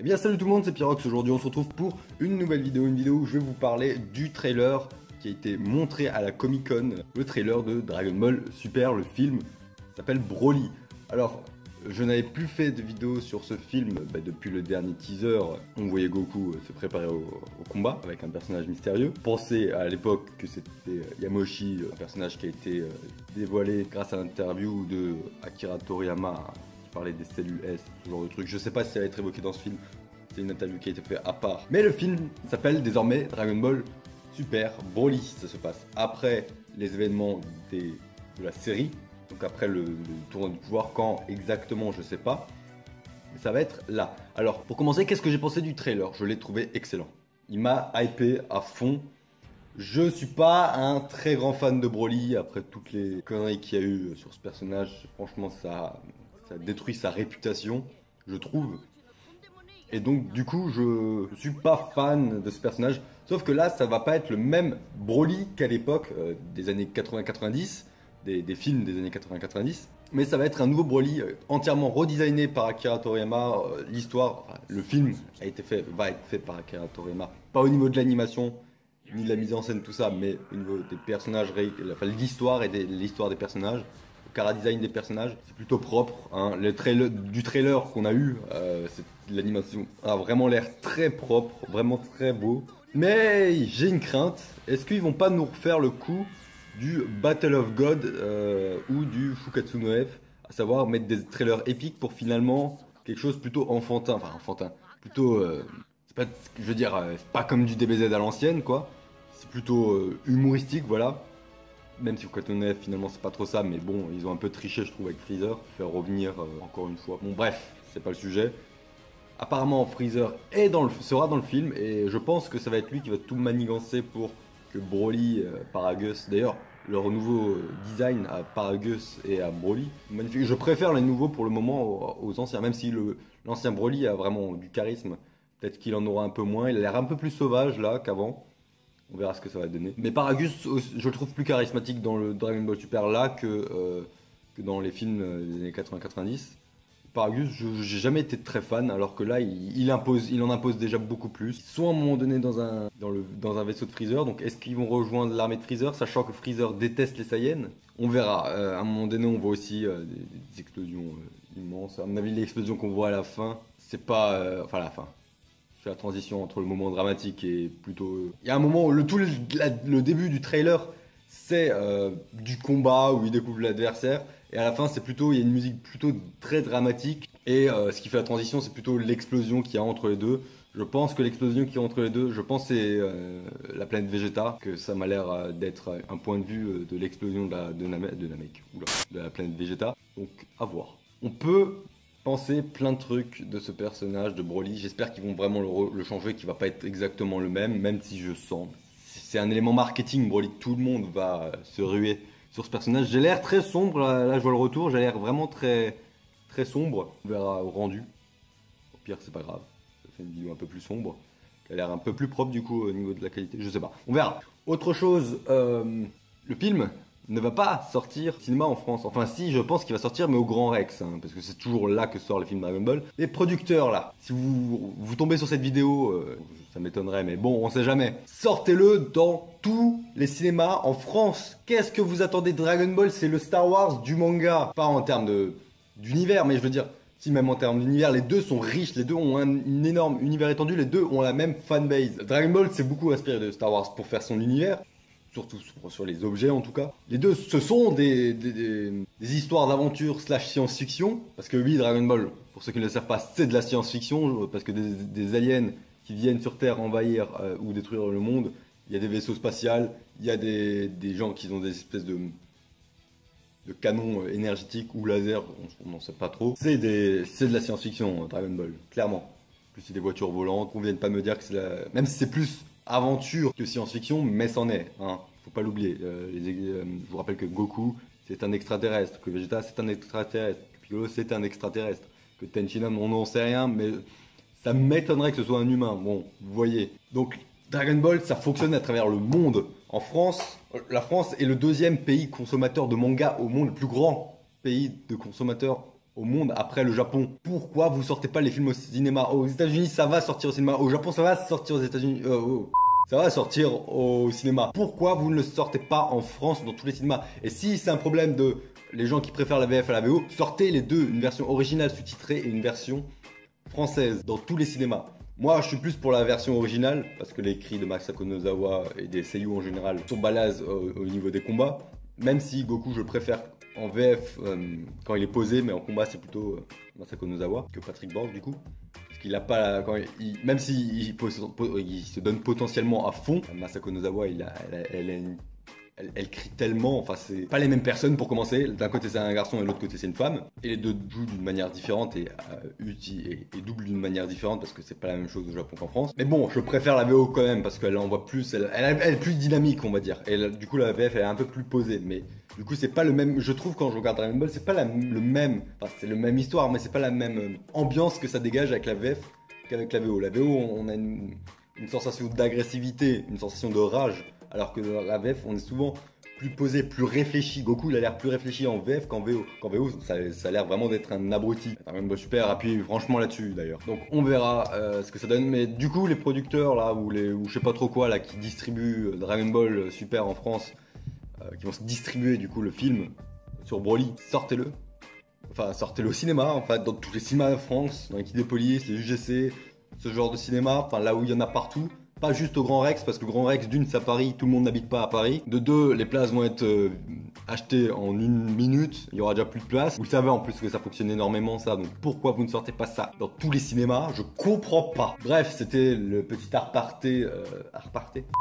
Eh bien salut tout le monde, c'est Pyrox. Aujourd'hui on se retrouve pour une nouvelle vidéo, où je vais vous parler du trailer qui a été montré à la Comic Con, le trailer de Dragon Ball Super, le film s'appelle Broly. Alors je n'avais plus fait de vidéo sur ce film depuis le dernier teaser. On voyait Goku se préparer au combat avec un personnage mystérieux. Pensez à l'époque que c'était Yamoshi, un personnage qui a été dévoilé grâce à l'interview de Akira Toriyama, parler des cellules S, ce genre de truc. Je sais pas si ça va être évoqué dans ce film, c'est une interview qui a été faite à part. Mais le film s'appelle désormais Dragon Ball Super Broly. Ça se passe après les événements de la série, donc après le tournoi du pouvoir, quand exactement je sais pas. Mais ça va être là. Alors pour commencer, qu'est-ce que j'ai pensé du trailer? Je l'ai trouvé excellent. Il m'a hypé à fond. Je suis pas un très grand fan de Broly après toutes les conneries qu'il y a eu sur ce personnage. Franchement, ça détruit sa réputation, je trouve. Et donc du coup je suis pas fan de ce personnage. Sauf que là ça va pas être le même Broly qu'à l'époque des années 80-90, des films des années 80-90. Mais ça va être un nouveau Broly entièrement redesigné par Akira Toriyama. L'histoire, le film va être fait par Akira Toriyama. Pas au niveau de l'animation, ni de la mise en scène, tout ça, mais au niveau des personnages, l'histoire et l'histoire des personnages. Chara-design des personnages, c'est plutôt propre. Hein. Du trailer qu'on a eu, l'animation a vraiment l'air très propre, vraiment très beau. Mais j'ai une crainte, est-ce qu'ils vont pas nous refaire le coup du Battle of God ou du Fukatsu no F, à savoir mettre des trailers épiques pour finalement quelque chose plutôt enfantin, plutôt, c'est pas, je veux dire, c'est pas comme du DBZ à l'ancienne quoi, c'est plutôt humoristique, voilà. Même si Fukatsu no F finalement c'est pas trop ça, mais bon, ils ont un peu triché je trouve avec Freezer, faire revenir encore une fois. Bon bref, c'est pas le sujet. Apparemment Freezer sera dans le film et je pense que ça va être lui qui va tout manigancer pour que Broly, Paragus, d'ailleurs leur nouveau design à Paragus et à Broly, magnifique. Je préfère les nouveaux pour le moment aux anciens, même si l'ancien Broly a vraiment du charisme, peut-être qu'il en aura un peu moins, il a l'air un peu plus sauvage là qu'avant. On verra ce que ça va donner. Mais Paragus, je le trouve plus charismatique dans le Dragon Ball Super là que dans les films des années 80-90. Paragus, j'ai jamais été très fan, alors que là, il en impose déjà beaucoup plus. Ils sont à un moment donné dans un vaisseau de Freezer, donc est-ce qu'ils vont rejoindre l'armée de Freezer, sachant que Freezer déteste les Saiyans? On verra. À un moment donné, on voit aussi des explosions immenses. À mon avis, l'explosion qu'on voit à la fin, c'est pas... la fin. Je fais la transition entre le moment dramatique et plutôt... Il y a un moment où le début du trailer, c'est du combat où il découvre l'adversaire. Et à la fin, il y a une musique plutôt très dramatique. Et ce qui fait la transition, c'est plutôt l'explosion qu'il y a entre les deux. Je pense que l'explosion qu'il y a entre les deux, c'est la planète Vegeta. Que ça m'a l'air d'être un point de vue de l'explosion de Namek, de la planète Vegeta. Donc, à voir. On peut penser plein de trucs de ce personnage de Broly. J'espère qu'ils vont vraiment le changer, qu'il va pas être exactement le même si je sens. C'est un élément marketing, Broly. Tout le monde va se ruer sur ce personnage. J'ai l'air très sombre, là je vois le retour, j'ai l'air vraiment très, très sombre. On verra au rendu. Au pire, c'est pas grave. Ça fait une vidéo un peu plus sombre. Elle a l'air un peu plus propre du coup au niveau de la qualité. Je sais pas. On verra. Autre chose, le film ne va pas sortir au cinéma en France. Enfin si, je pense qu'il va sortir, mais au Grand Rex, hein, parce que c'est toujours là que sort le film Dragon Ball. Les producteurs là, si vous tombez sur cette vidéo, ça m'étonnerait, mais bon, on sait jamais. Sortez-le dans tous les cinémas en France. Qu'est-ce que vous attendez de Dragon Ball? C'est le Star Wars du manga. Pas en termes d'univers, mais je veux dire, si même en termes d'univers, les deux sont riches, les deux ont un énorme univers étendu, les deux ont la même fanbase. Dragon Ball s'est beaucoup inspiré de Star Wars pour faire son univers. Surtout sur les objets en tout cas. Les deux, ce sont des histoires d'aventure / science-fiction. Parce que oui, Dragon Ball, pour ceux qui ne le savent pas, c'est de la science-fiction. Parce que des aliens qui viennent sur Terre envahir ou détruire le monde, il y a des vaisseaux spatials, il y a des gens qui ont des espèces de canons énergétiques ou laser, on n'en sait pas trop. C'est de la science-fiction, Dragon Ball, clairement. Plus c'est des voitures volantes, on vienne pas me dire que c'est même si c'est plus aventure que science-fiction, mais c'en est, hein. Faut pas l'oublier. Je vous rappelle que Goku, c'est un extraterrestre, que Vegeta, c'est un extraterrestre, que Piccolo, c'est un extraterrestre, que Tenshinhan, on n'en sait rien, mais ça m'étonnerait que ce soit un humain. Bon, vous voyez. Donc, Dragon Ball, ça fonctionne à travers le monde. En France, la France est le deuxième pays consommateur de manga au monde, le plus grand pays de consommateurs au monde après le Japon. Pourquoi vous sortez pas les films au cinéma? Aux États-Unis, ça va sortir au cinéma. Au Japon, ça va sortir aux États-Unis. Ça va sortir au cinéma. Pourquoi vous ne le sortez pas en France dans tous les cinémas? Et si c'est un problème de les gens qui préfèrent la VF à la VO, sortez les deux, une version originale sous-titrée et une version française dans tous les cinémas. Moi, je suis plus pour la version originale parce que les cris de Masako Nozawa et des seiyuu en général sont balèzes au niveau des combats. Même si Goku, je le préfère en VF quand il est posé, mais en combat, c'est plutôt Masako Nozawa que Patrick Borg du coup. Parce qu'il a pas, même s'il se donne potentiellement à fond, Masako Nozawa, elle crie tellement, enfin c'est pas les mêmes personnes pour commencer, d'un côté c'est un garçon et de l'autre côté c'est une femme, et les deux jouent d'une manière différente et doublent d'une manière différente parce que c'est pas la même chose au Japon qu'en France. Mais bon, je préfère la VO quand même parce qu'elle envoie plus, elle est plus dynamique on va dire, et du coup la VF elle est un peu plus posée, mais du coup c'est pas le même, je trouve quand je regarde Dragon Ball c'est pas le même, enfin c'est le même histoire mais c'est pas la même ambiance que ça dégage avec la VF qu'avec la VO. La VO on a une sensation d'agressivité, une sensation de rage. Alors que dans la VF, on est souvent plus posé, plus réfléchi. Goku, il a l'air plus réfléchi en VF qu'en VO. Qu'en VO, ça a l'air vraiment d'être un abruti. Dragon Ball Super appuie franchement là-dessus d'ailleurs. Donc on verra ce que ça donne. Mais du coup, les producteurs là, ou je sais pas trop quoi là, qui distribuent Dragon Ball Super en France, qui vont se distribuer du coup le film sur Broly, sortez-le. Enfin, sortez-le au cinéma, en fait, dans tous les cinémas de France, dans les Kinépolis, les UGC, ce genre de cinéma, enfin là où il y en a partout. Pas juste au Grand Rex, parce que le Grand Rex, d'une, c'est à Paris, tout le monde n'habite pas à Paris. De deux, les places vont être achetées en une minute, il y aura déjà plus de place. Vous le savez en plus que ça fonctionne énormément ça, donc pourquoi vous ne sortez pas ça dans tous les cinémas? Je comprends pas. Bref, c'était le petit aparté.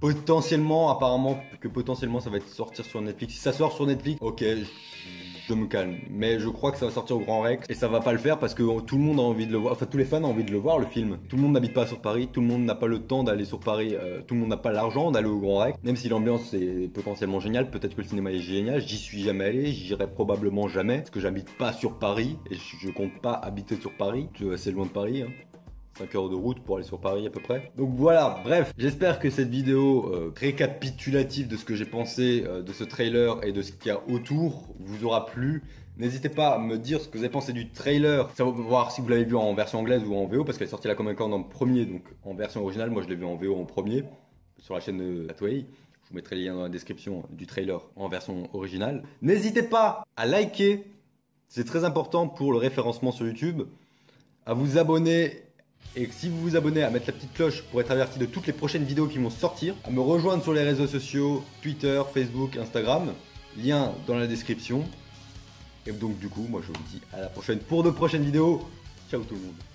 Potentiellement, apparemment, ça va être sortir sur Netflix. Si ça sort sur Netflix, ok, je me calme. Mais je crois que ça va sortir au Grand Rex et ça va pas le faire parce que tout le monde a envie de le voir. Enfin, tous les fans ont envie de le voir, le film. Tout le monde n'habite pas sur Paris, tout le monde n'a pas le temps d'aller sur Paris, tout le monde n'a pas l'argent d'aller au Grand Rex. Même si l'ambiance est potentiellement géniale, peut-être que le cinéma est génial. J'y suis jamais allé, j'irai probablement jamais parce que j'habite pas sur Paris et je compte pas habiter sur Paris. C'est assez loin de Paris, hein. 5 heures de route pour aller sur Paris à peu près. Donc voilà, bref, j'espère que cette vidéo récapitulative de ce que j'ai pensé de ce trailer et de ce qu'il y a autour vous aura plu. N'hésitez pas à me dire ce que vous avez pensé du trailer, savoir si vous l'avez vu en version anglaise ou en VO, parce qu'elle est sortie à la Comic-Con en premier, donc en version originale. Moi je l'ai vu en VO en premier, sur la chaîne de Toei. Je vous mettrai les liens dans la description du trailer en version originale. N'hésitez pas à liker, c'est très important pour le référencement sur YouTube, à vous abonner. Et si vous vous abonnez, à mettre la petite cloche pour être averti de toutes les prochaines vidéos qui vont sortir, à me rejoindre sur les réseaux sociaux, Twitter, Facebook, Instagram, lien dans la description. Et donc du coup, moi je vous dis à la prochaine pour de prochaines vidéos. Ciao tout le monde.